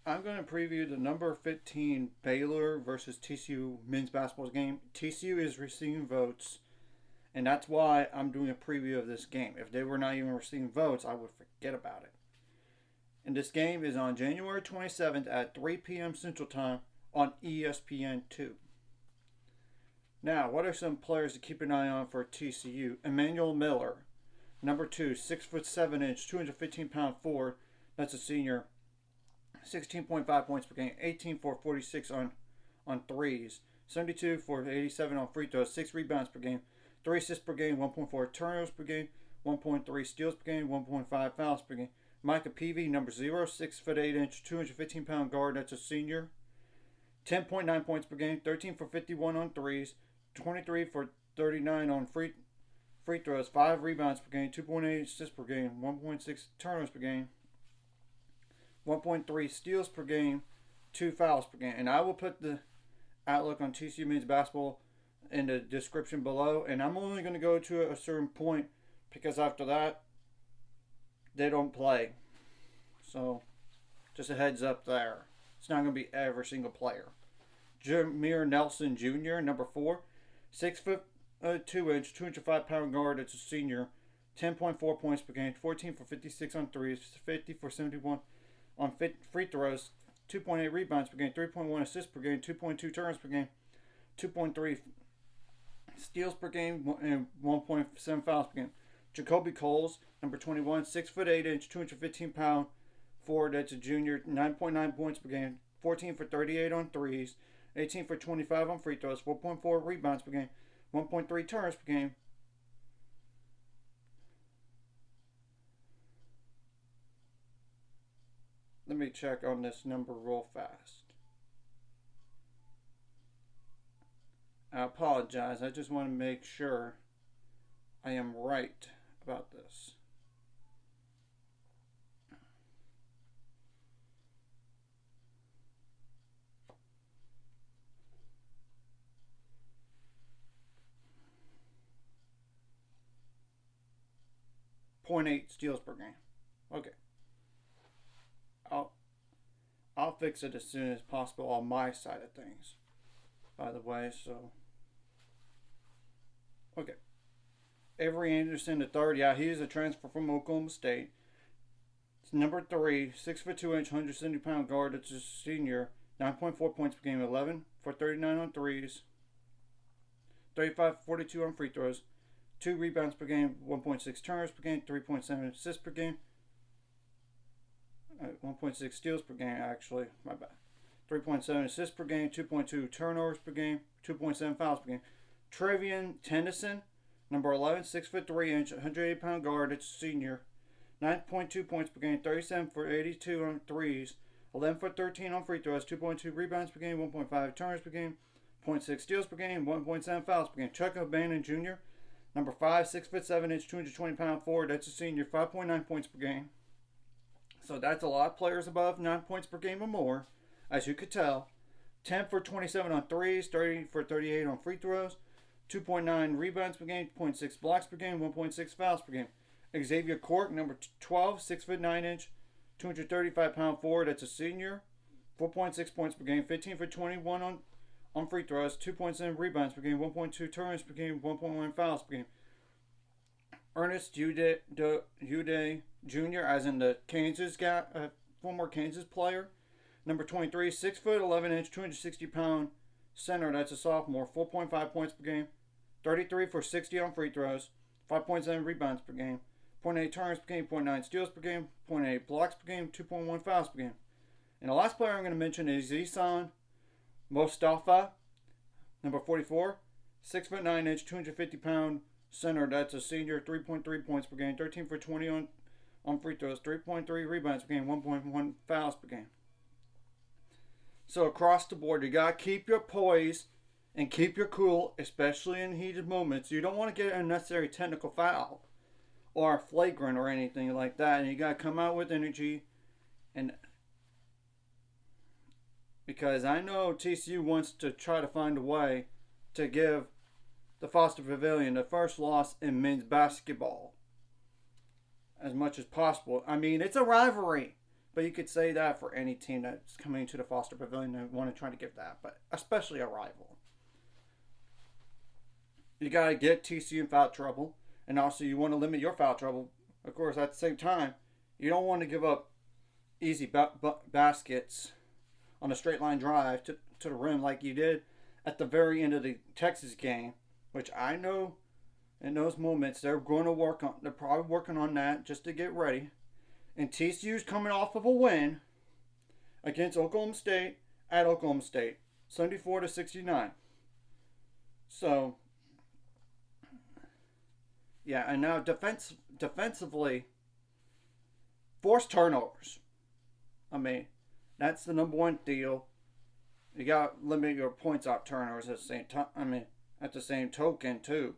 I'm going to preview the number 15 Baylor versus TCU men's basketball game. TCU is receiving votes, and that's why I'm doing a preview of this game. If they were not even receiving votes, I would forget about it. And this game is on January 27th at 3 p.m. Central Time on ESPN2. Now, what are some players to keep an eye on for TCU? Emmanuel Miller, number 2, 6'7", 215-pound forward. That's a senior. 16.5 points per game, 18 for 46 on threes, 72 for 87 on free throws, 6 rebounds per game, 3 assists per game, 1.4 turnovers per game, 1.3 steals per game, 1.5 fouls per game. Micah Peavy, number 0, 6'8", 215-pound guard. That's a senior. 10.9 points per game, 13 for 51 on threes, 23 for 39 on free throws, 5 rebounds per game, 2.8 assists per game, 1.6 turnovers per game, 1.3 steals per game, 2 fouls per game. And I will put the outlook on TCU men's basketball in the description below. And I'm only going to go to a certain point because after that, they don't play. So, just a heads up there. It's not going to be every single player. Jameer Nelson Jr., number 4, 6'2", 205-pound guard. It's a senior. 10.4 points per game, 14 for 56 on threes, 50 for 71 on free throws, 2.8 rebounds per game, 3.1 assists per game, 2.2 turns per game, 2.3 steals per game, and 1.7 fouls per game. Jacoby Coles, number 21, 6'8", 215-pound forward. That's a junior. 9.9 points per game, 14 for 38 on threes, 18 for 25 on free throws, 4.4 rebounds per game, 1.3 turns per game. Let me check on this number real fast. I apologize. I just want to make sure I am right about this. .8 steals per game. Okay. I'll fix it as soon as possible on my side of things. By the way, so okay. Avery Anderson III, yeah, he is a transfer from Oklahoma State. It's number 3, 6'2", 170-pound guard. It's a senior. 9.4 points per game, 11 for 39 on threes, 35 for 42 on free throws, 2 rebounds per game, 1.6 turnovers per game, 3.7 assists per game. 1.6 steals per game, actually. My bad. 3.7 assists per game, 2.2 turnovers per game, 2.7 fouls per game. Trevian Tennyson, number 11, 6'3", 180-pound guard. It's a senior. 9.2 points per game, 37 for 82 on threes, 11 for 13 on free throws, 2.2 rebounds per game, 1.5 turnovers per game, 0.6 steals per game, 1.7 fouls per game. Chuck O'Bannon Jr., number 5, 6'7", 220-pound forward. That's a senior. 5.9 points per game. So that's a lot of players above 9 points per game or more, as you could tell. 10 for 27 on threes, 30 for 38 on free throws, 2.9 rebounds per game, 0.6 blocks per game, 1.6 fouls per game. Xavier Cork, number 12, 6'9", 235-pound forward. That's a senior. 4.6 points per game, 15 for 21 on free throws, 2.7 rebounds per game, 1.2 turns per game, 1.1 fouls per game. Ernest Uday Jr., as in the Kansas guy, former Kansas player. Number 23, 6'11", 260-pound center. That's a sophomore. 4.5 points per game, 33 for 60 on free throws, 5.7 rebounds per game, 0.8 turns per game, 0.9 steals per game, 0.8 blocks per game, 2.1 fouls per game. And the last player I'm going to mention is Zisan Mostafa, number 44, 6'9", 250-pound center. That's a senior. 3.3 points per game, 13 for 20 on free throws, 3.3 rebounds per game, 1.1 fouls per game. So across the board, you got to keep your poise and keep your cool, especially in heated moments. You don't want to get an unnecessary technical foul or a flagrant or anything like that. And you got to come out with energy. And because I know TCU wants to try to find a way to give the Foster Pavilion the first loss in men's basketball as much as possible. I mean, it's a rivalry But you could say that for any team that's coming to the Foster Pavilion and want to try to give that, but especially a rival. You got to get TCU in foul trouble, and also you want to limit your foul trouble. Of course, at the same time, you don't want to give up easy baskets on a straight line drive to the rim like you did at the very end of the Texas game, which I know in those moments they're going to work on. They're probably working on that just to get ready. And TCU's coming off of a win against Oklahoma State at Oklahoma State, 74-69. So, yeah, and now defensively, force turnovers. I mean, that's the number one deal. You got to limit your points off turnovers at the same time. I mean, at the same token too.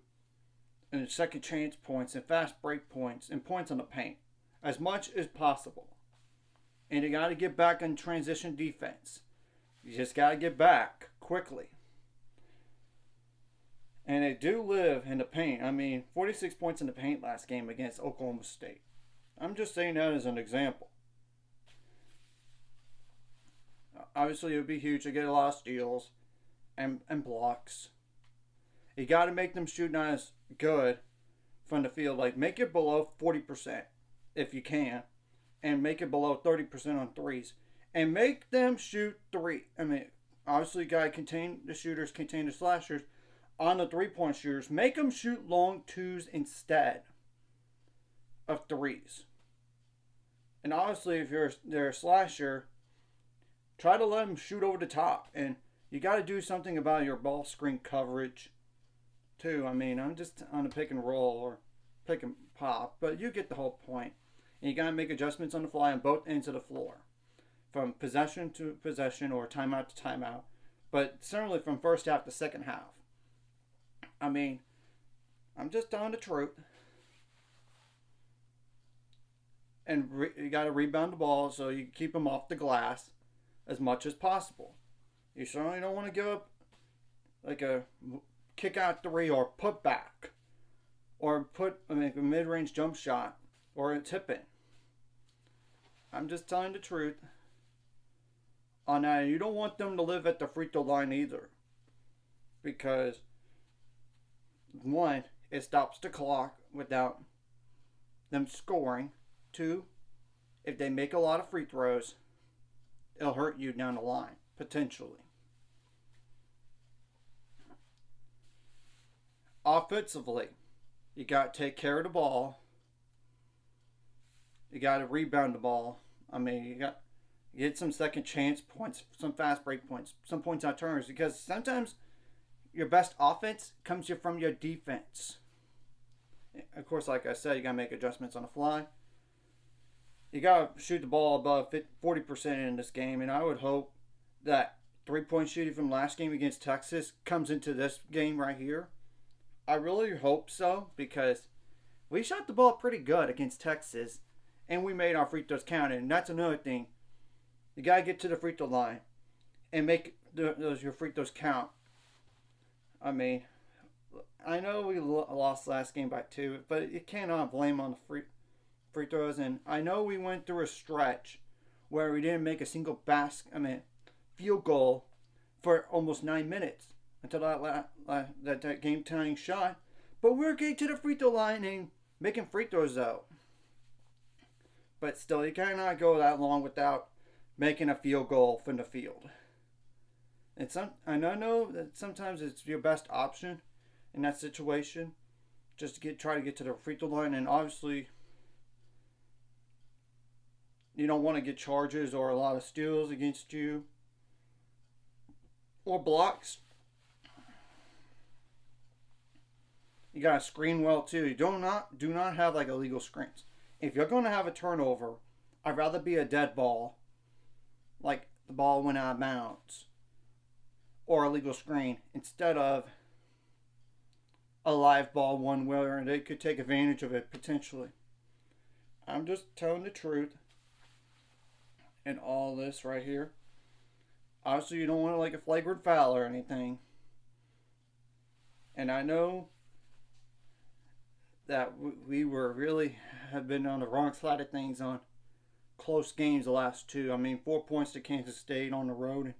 And second chance points and fast break points and points on the paint as much as possible. And you got to get back in transition defense. You just got to get back quickly. And they do live in the paint. I mean, 46 points in the paint last game against Oklahoma State. I'm just saying that as an example. Obviously, it would be huge to get a lot of steals and blocks. You got to make them shoot not as good from the field. Like, make it below 40% if you can. And make it below 30% on threes. And make them shoot three. I mean, obviously, you got to contain the shooters, contain the slashers. On the three-point shooters, make them shoot long twos instead of threes. And obviously, if they're a slasher, try to let them shoot over the top. And you got to do something about your ball screen coverage, too. I mean, I'm just on a pick and roll or pick and pop, but you get the whole point. And you got to make adjustments on the fly on both ends of the floor, from possession to possession or timeout to timeout, but certainly from first half to second half. I mean, I'm just telling the truth. And you got to rebound the ball so you keep them off the glass as much as possible. You certainly don't want to give up like a kick out three or put back or a mid-range jump shot or a tip in. I'm just telling the truth on that. You don't want them to live at the free throw line either, because one, it stops the clock without them scoring. Two, if they make a lot of free throws, it'll hurt you down the line, potentially. Offensively, you got to take care of the ball. You got to rebound the ball. I mean, you got to get some second chance points, some fast break points, some points on turnovers, because sometimes your best offense comes from your defense. Of course, like I said, you got to make adjustments on the fly. You got to shoot the ball above 40% in this game, and I would hope that three-point shooting from last game against Texas comes into this game right here. I really hope so, because we shot the ball pretty good against Texas, and we made our free throws count, and that's another thing. You got to get to the free throw line and make your free throws count. I mean, I know we lost last game by 2, but you cannot blame on the free throws. And I know we went through a stretch where we didn't make a single field goal for almost 9 minutes until that game-tying shot. But we're getting to the free throw line and making free throws though. But still, you cannot go that long without making a field goal from the field. And I know that sometimes it's your best option in that situation, just to try to get to the free throw line. And obviously, you don't want to get charges or a lot of steals against you or blocks. You gotta screen well too. You do not have like illegal screens. If you're going to have a turnover, I'd rather be a dead ball, like the ball went out of bounds, or a legal screen, instead of a live ball one where they could take advantage of it potentially. I'm just telling the truth in all this right here. Obviously, you don't want like a flagrant foul or anything. And I know that we were really have been on the wrong side of things on close games the last two. I mean, 4 points to Kansas State on the road,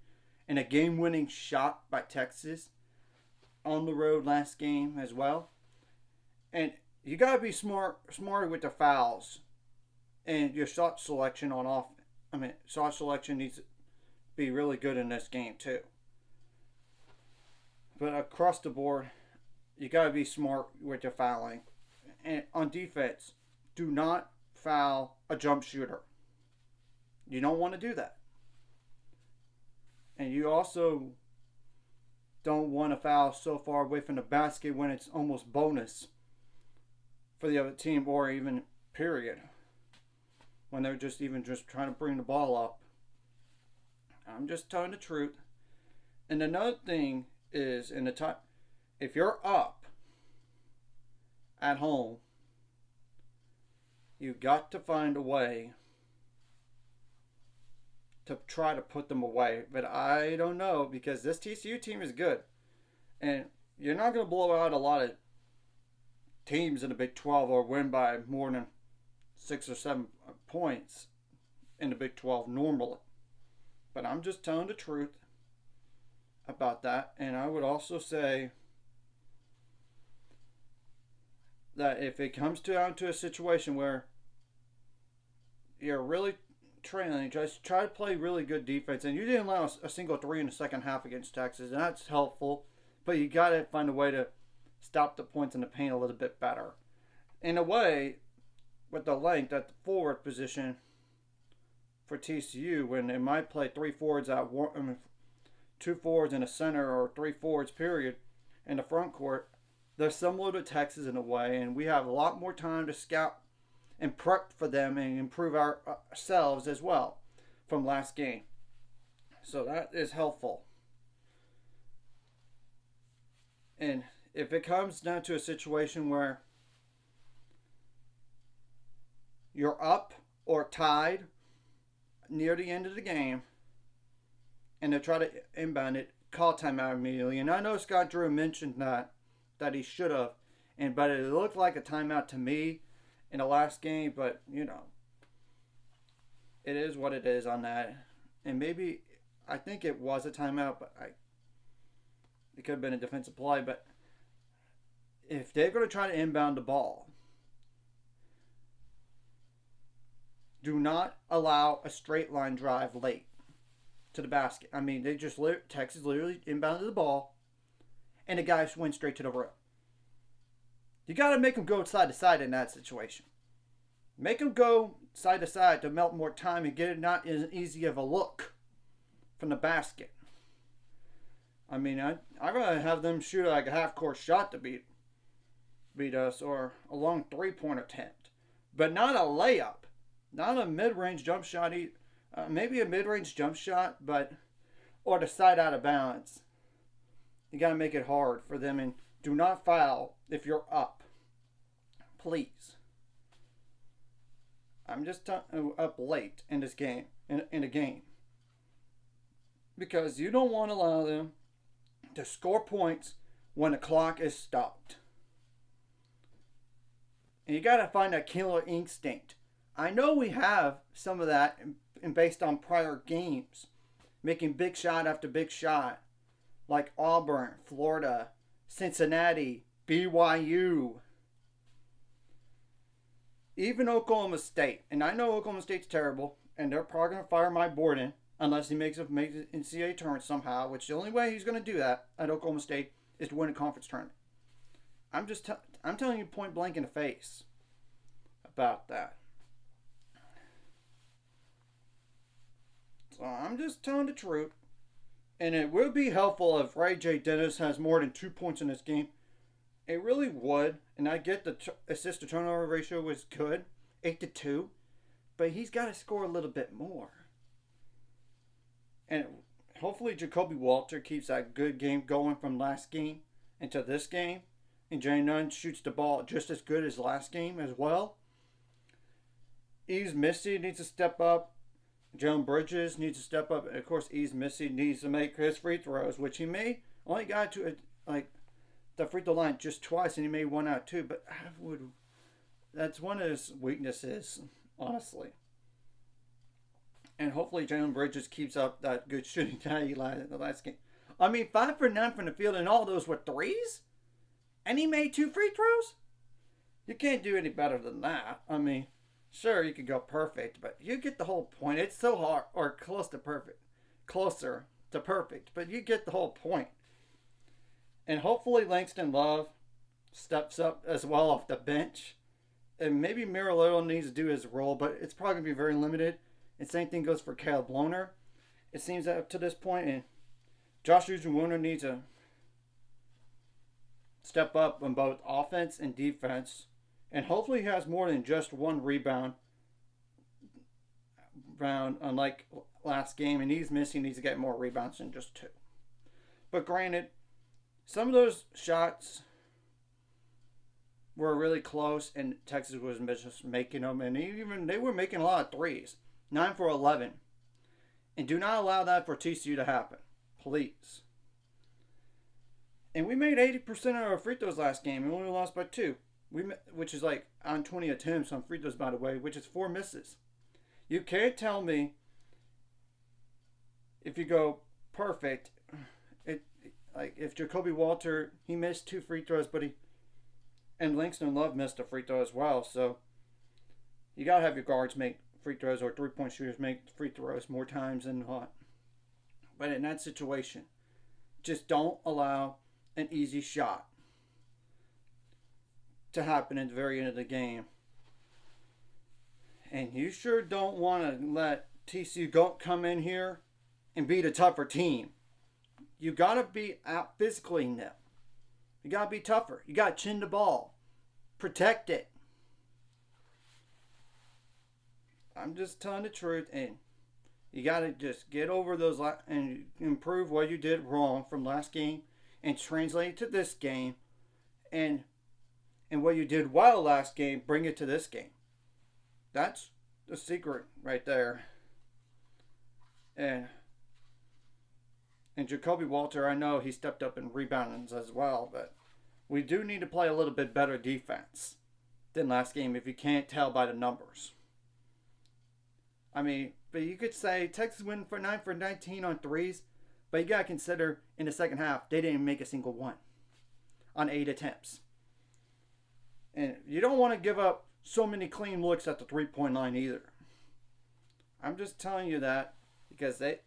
and a game-winning shot by Texas on the road last game as well. And you gotta be smarter with the fouls and your shot selection on off. I mean, shot selection needs to be really good in this game too. But across the board, you gotta be smart with your fouling. And on defense, do not foul a jump shooter. You don't want to do that. And you also don't want to foul so far away from the basket when it's almost bonus for the other team, or even period, when they're just trying to bring the ball up. I'm just telling the truth. And another thing is, in the top, if you're up at home, you got to find a way to try to put them away. But I don't know, because this TCU team is good. And you're not going to blow out a lot of teams in the Big 12 or win by more than 6 or 7 points in the Big 12 normally. But I'm just telling the truth about that. And I would also say that if it comes down to a situation where you're really trailing, just try to play really good defense. And you didn't allow a single three in the second half against Texas, and that's helpful. But you got to find a way to stop the points in the paint a little bit better. In a way, with the length at the forward position for TCU, when they might play 3 forwards out, 2 forwards in a center, or 3 forwards period in the front court, they're similar to Texas in a way, and we have a lot more time to scout and prep for them and improve ourselves as well from last game. So that is helpful. And if it comes down to a situation where you're up or tied near the end of the game and they try to inbound it, call timeout immediately. And I know Scott Drew mentioned that he should have, but it looked like a timeout to me in the last game. But it is what it is on that. And maybe I think it was a timeout, but it could have been a defensive play. But if they're going to try to inbound the ball, do not allow a straight line drive late to the basket. I mean, Texas literally inbounded the ball, and the guys went straight to the rim. You got to make them go side to side in that situation. Make them go side to side to melt more time and get it not as easy of a look from the basket. I mean, I'd rather have them shoot like a half-court shot to beat us, or a long three-point attempt, but not a layup. Not a mid-range jump shot, maybe a mid-range jump shot, or the side out of bounds. You got to make it hard for them, and do not foul if you're up. Please. I'm just up late in this game, in a game. Because you don't want to allow them to score points when the clock is stopped. And you got to find that killer instinct. I know we have some of that based on prior games, making big shot after big shot, like Auburn, Florida, Cincinnati, BYU, even Oklahoma State. And I know Oklahoma State's terrible, and they're probably going to fire Mike Borden unless he makes it NCAA tournament somehow, which the only way he's going to do that at Oklahoma State is to win a conference tournament. I'm telling you point blank in the face about that. So I'm just telling the truth. And it would be helpful if Ray J. Dennis has more than 2 points in this game. It really would. And I get the assist to turnover ratio was good, 8-2. But he's got to score a little bit more. And hopefully Jacoby Walter keeps that good game going from last game into this game. And Jay Nunn shoots the ball just as good as last game as well. Ease Missy needs to step up. Jalen Bridges needs to step up. And of course, Ease Missy needs to make his free throws, which he only got to the free throw line just twice, and he made one out too. But that's one of his weaknesses, honestly. And hopefully Jalen Bridges keeps up that good shooting that he had in the last game. I mean, 5 for 9 from the field, and all those were threes? And he made 2 free throws? You can't do any better than that. I mean, sure, you could go perfect, but you get the whole point. It's so hard, or close to perfect. Closer to perfect, but you get the whole point. And hopefully Langston Love steps up as well off the bench. And maybe Marilotto needs to do his role, but it's probably going to be very limited. And same thing goes for Caleb Lohner. It seems that up to this point, and Josh Uzuwuna needs to step up on both offense and defense. And hopefully he has more than just one rebound, unlike last game. And he's missing. He needs to get more rebounds than just 2. But granted, some of those shots were really close, and Texas was just making them. And even they were making a lot of threes. 9 for 11. And do not allow that for TCU to happen. Please. And we made 80% of our free throws last game and only lost by 2. Which is like on 20 attempts on free throws, by the way, which is 4 misses. You can't tell me if you go perfect, like if Jacoby Walter, he missed 2 free throws, and Langston Love missed a free throw as well. So you got to have your guards make free throws, or 3-point shooters make free throws more times than not. But in that situation, just don't allow an easy shot to happen at the very end of the game. And you sure don't want to let TCU come in here and beat a tougher team. You got to be out physically now. You got to be tougher. You got to chin the ball. Protect it. I'm just telling the truth, and you got to just get over those and improve what you did wrong from last game and translate it to this game, and what you did well last game, bring it to this game. That's the secret right there. And Jacoby Walter, I know he stepped up in rebounds as well, but we do need to play a little bit better defense than last game if you can't tell by the numbers. I mean, but you could say Texas went for 9 for 19 on threes, but you got to consider in the second half, they didn't make a single one on 8 attempts. And you don't want to give up so many clean looks at the 3-point line either. I'm just telling you that because they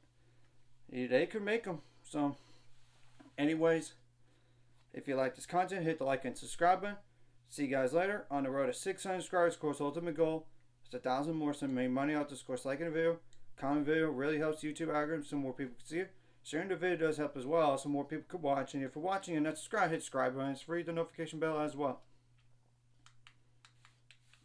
could make them. So, anyways, if you like this content, hit the like and subscribe button. See you guys later. On the road to 600 subscribers, of course, ultimate goal is 1,000 more. So make money out this course. Liking the video, comment video really helps YouTube algorithm so more people can see it. Sharing the video does help as well, so more people could watch. And if you're watching and not subscribed, hit subscribe button. It's free, the notification bell as well.